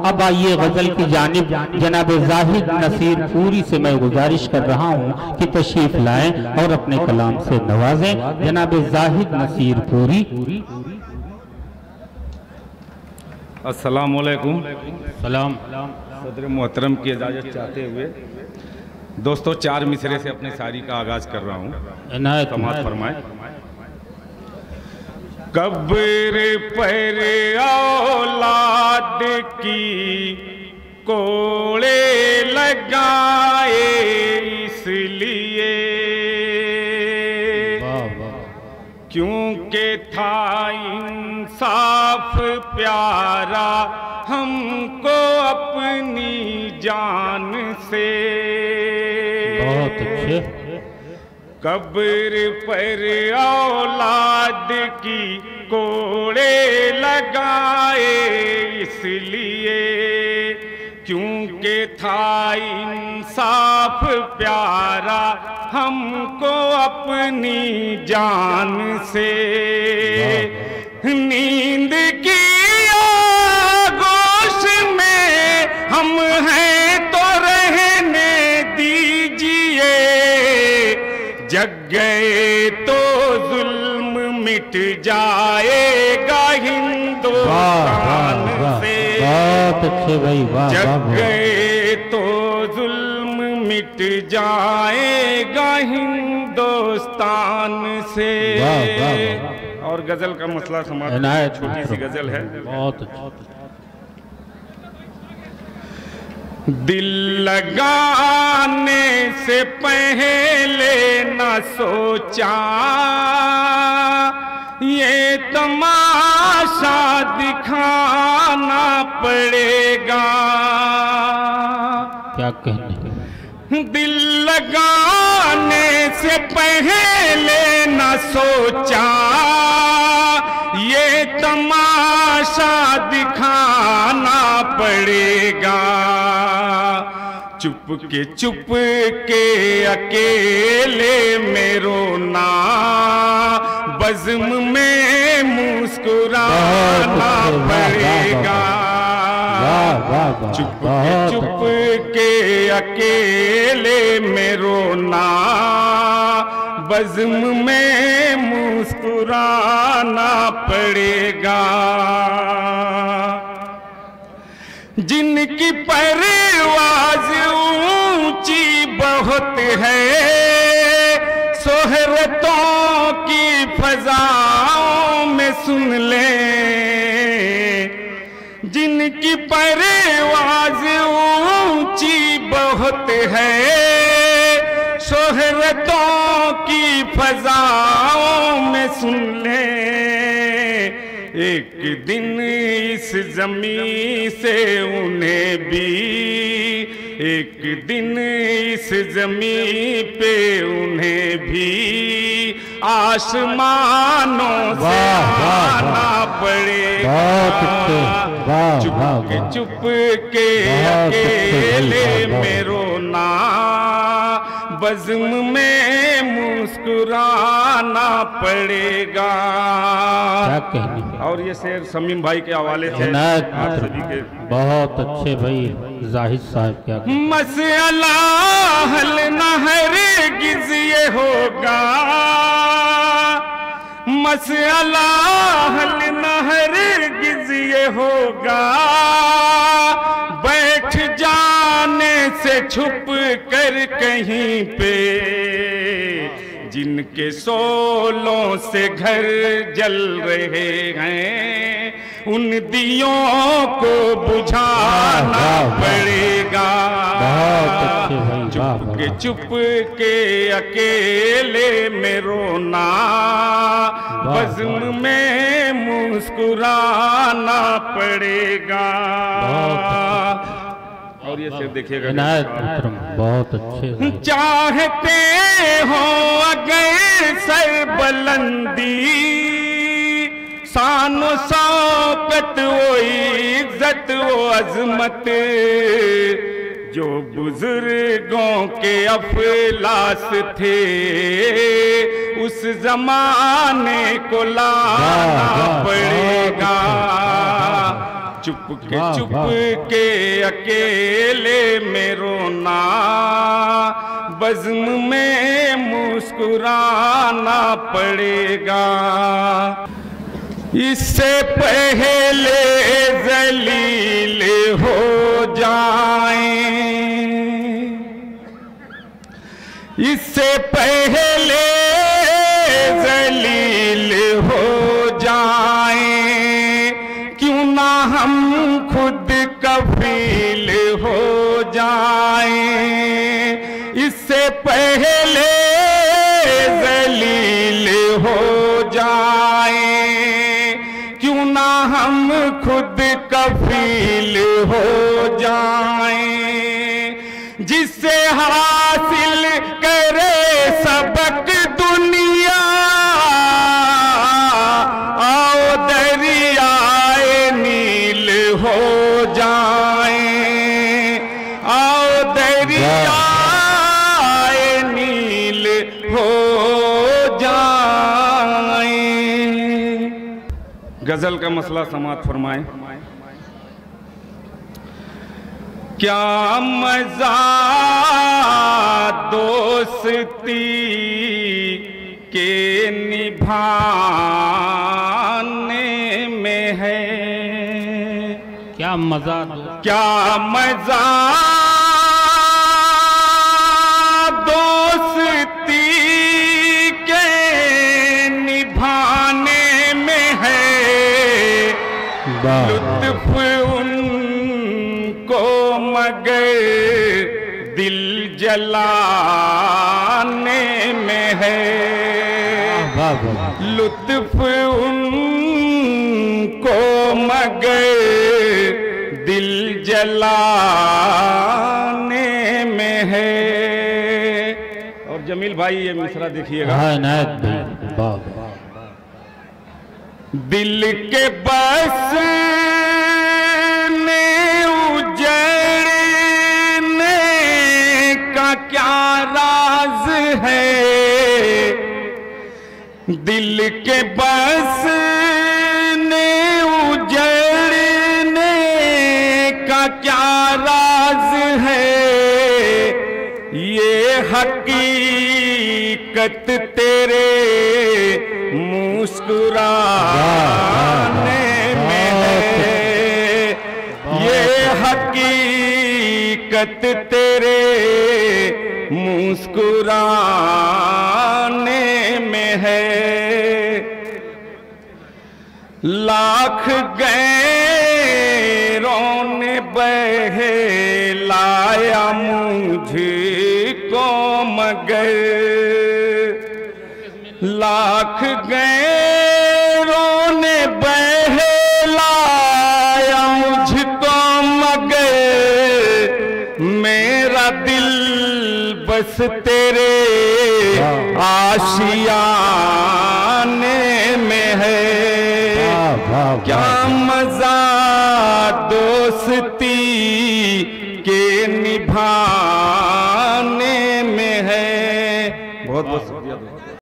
अब आइए गजल की जानिब जनाब जाहिद नसीर पूरी से मैं गुजारिश कर रहा हूँ कि तशरीफ लाएं और अपने कलाम से नवाजें। जनाब जाहिद नसीर पूरी। अस्सलाम वालेकुम। सलाम। सदर मोहतरम की इजाज़त चाहते हुए दोस्तों 4 मिसरे से अपने शायरी का आगाज़ कर रहा हूँ। समाअत फरमाएं। कब्र पर औलाद की कोड़े लगाए इसलिए क्योंकि था इंसाफ प्यारा हमको अपनी जान से। बहुत अच्छे। कब्र पर औलाद की कोड़े लगाए इसलिए क्योंकि था इंसाफ प्यारा हमको अपनी जान से। नींद की आगोश में हम हैं तो रहने दीजिए, जग गए तो जुल्म मिट जाएगा हिंदुस्तान से। बहुत अच्छे भाई, वाह। जग गए तो जुल्म मिट जाएगा हिंदुस्तान से। और गजल का मसला समाज छोटी सी गजल है। बहुत अच्छा। दिल लगाने से पहले न सोचा ये तमाशा दिखाना पड़ेगा। क्या कहने। दिल लगाने से पहले न सोचा ये तमाशा दिखाना पड़ेगा। चुप के अकेले में रोना, बज़्म में मुस्कुराना पड़ेगा। चुप के अकेले में रोना, बज़्म में मुस्कुराना पड़ेगा। जिनकी परवाज़ ऊंची बहुत है, शोहरतों की फज़ाओं में सुन ले। जिनकी परवाज़ ऊंची बहुत है, शोहरतों की फज़ाओं में सुन ले। एक दिन इस ज़मीं से उन्हें भी, एक दिन इस ज़मीं पे उन्हें भी आसमानों से आना पड़ेगा। चुप के अकेले में रोना, बज़्म में मुस्कुराना पड़ेगा। और ये शेर समीम भाई के हवाले से आप सभी के। बहुत अच्छे भाई जाहिद साहब। क्या मसला हल न हरगिज़ ये होगा, मसला हल न हरगिज़ ये होगा। बैठ जाने से छुप कर कहीं पे, जिनके सोलों से घर जल रहे हैं उन दियों को बुझाना पड़ेगा। चुप के अकेले में रोना, बज़्म में मुस्कुराना पड़ेगा। और ये सिर्फ देखिएगा। बहुत अच्छे। चाहते हो अगर सरबुलंदी, शान व शौकत वो इज्जत वो अजमत, जो बुजुर्गों के अफलास थे उस जमाने को लाना पड़ेगा। चुप के अकेले में रोना, बज़्म में मुस्कुराना पड़ेगा। इससे पहले ज़लील हो जाएं, इससे पहले ज़लील हो जाएं, क्यों ना हम खुद कफील हो जाएं। इससे पहले ज़लील हो जाएं, क्यों ना हम खुद कफील हो जाएं। जिससे हासिल करे सबक दुनिया, आओ दरियाए नील हो जाएं, आओ दरियाए नील हो जाएं। गजल का मसला समाअत फरमाएं। क्या मजा दोस्ती के निभाने में है, क्या मजा, क्या मजा दोस्ती के निभाने में है। लुत्फ उनको मगर दिल जलाने में है। लुत्फ उनको मगर दिल जलाने में है। और जमील भाई ये मिसरा देखिएगा। दिल के बस क्या राज है, दिल के बसने उजड़ने का क्या राज है। ये हकीकत तेरे मुस्कुराने में है। ये हकीकत तेरे मुस्कुराने में है। लाख गैरों ने बहलाया मुझको मगर, लाख गैरों ने बहलाया मुझको मगर, मेरा दिल बस तेरे आशियाने में है। क्या मजा दोस्ती के निभाने में है। बहुत बहुत शुक्रिया।